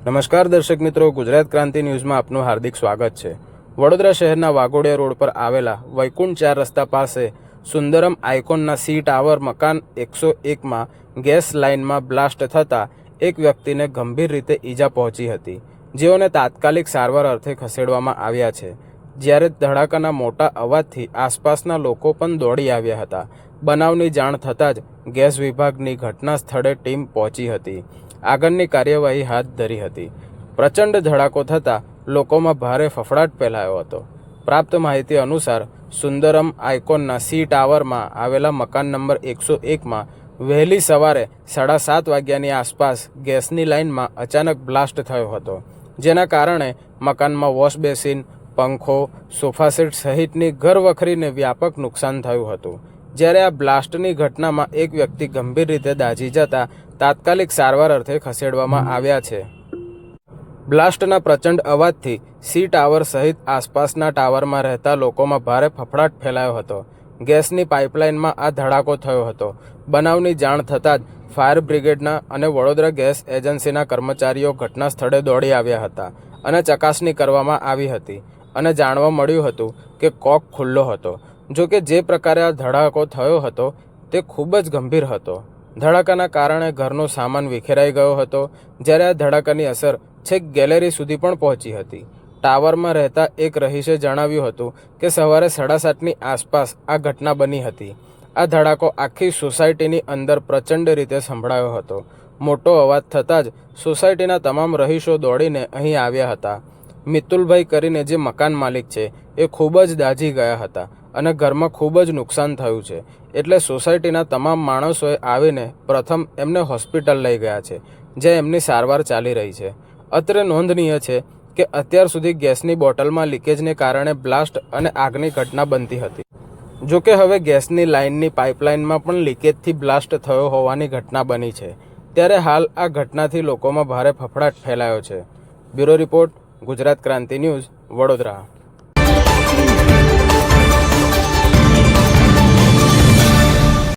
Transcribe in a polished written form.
નમસ્કાર દર્શક મિત્રો, ગુજરાત ક્રાંતિ ન્યૂઝમાં આપનું હાર્દિક સ્વાગત છે। વડોદરા શહેરના વાઘોડિયા રોડ પર આવેલા વૈકુંઠ 4 રસ્તા પાસે સુંદરમ આઇકોનના સી ટાવર મકાન 101માં ગેસ લાઇનમાં બ્લાસ્ટ થતાં એક વ્યક્તિને ગંભીર રીતે ઈજા પહોંચી હતી, જેઓને તાત્કાલિક સારવાર અર્થે ખસેડવામાં આવ્યા છે। જ્યારે ધડાકાના મોટા અવાજથી આસપાસના લોકો પણ દોડી આવ્યા હતા। બનાવની જાણ થતાં જ ગેસ વિભાગની ઘટના સ્થળે ટીમ પહોંચી હતી। આગળની કાર્યવાહી હાથ ધરી હતી। પ્રચંડ ધડાકો થતાં લોકોમાં ભારે ફફડાટ ફેલાયો હતો। પ્રાપ્ત માહિતી અનુસાર સુંદરમ આઇકોનના સી ટાવરમાં આવેલા મકાન નંબર 101માં વહેલી સવારે 7:30 વાગ્યાની આસપાસ ગેસની લાઇનમાં અચાનક બ્લાસ્ટ થયો હતો, જેના કારણે મકાનમાં વોશ બેસિન, પંખો, સોફા સેટ સહિતની ઘરવખરીને વ્યાપક નુકસાન થયું હતું। જ્યારે આ બ્લાસ્ટની ઘટનામાં એક વ્યક્તિ ગંભીર રીતે દાઝી જતા તાત્કાલિક સારવાર અર્થે ખસેડવામાં આવ્યા છે। બ્લાસ્ટના પ્રચંડ અવાજથી સી ટાવર સહિત આસપાસના ટાવરમાં રહેતા લોકોમાં ભારે ફફડાટ ફેલાયો હતો। ગેસની પાઇપલાઇનમાં આ ધડાકો થયો હતો। બનાવની જાણ થતાં જ ફાયર બ્રિગેડના અને વડોદરા ગેસ એજન્સીના કર્મચારીઓ ઘટના સ્થળે દોડી આવ્યા હતા અને ચકાસણી કરવામાં આવી હતી અને જાણવા મળ્યું હતું કે કોક ખુલ્લો હતો। જો કે જે પ્રકારે આ ધડાકો થયો હતો તે ખૂબ જ ગંભીર હતો। ધડાકાના કારણે ઘરનો સામાન વિખેરાઈ ગયો હતો, જ્યારે આ ધડાકાની અસર છેક ગેલેરી સુધી પણ પહોંચી હતી। ટાવરમાં રહેતા એક રહીશે જણાવ્યું હતું કે સવારે 7:30ની આસપાસ આ ઘટના બની હતી। આ ધડાકો આખી સોસાયટીની અંદર પ્રચંડ રીતે સંભળાયો હતો। મોટો અવાજ થતાં જ સોસાયટીના તમામ રહીશો દોડીને અહીં આવ્યા હતા। મિતુલભાઈ કરીને જે મકાન માલિક છે એ ખૂબ જ દાઝી ગયા હતા અને ઘરમાં ખૂબ જ નુકસાન થયું છે, એટલે સોસાયટીના તમામ માણસોએ આવીને પ્રથમ એમને હોસ્પિટલ લઈ ગયા છે, જ્યાં એમની સારવાર ચાલી રહી છે। અત્રે નોંધનીય છે કે અત્યાર સુધી ગેસની બોટલમાં લીકેજને કારણે બ્લાસ્ટ અને આગની ઘટના બનતી હતી। જોકે હવે ગેસની લાઇનની પાઇપલાઇનમાં પણ લીકેજથી બ્લાસ્ટ થયો હોવાની ઘટના બની છે, ત્યારે હાલ આ ઘટનાથી લોકોમાં ભારે ફફડાટ ફેલાયો છે। બ્યુરો રિપોર્ટ, ગુજરાત ક્રાંતિ ન્યૂઝ, વડોદરા।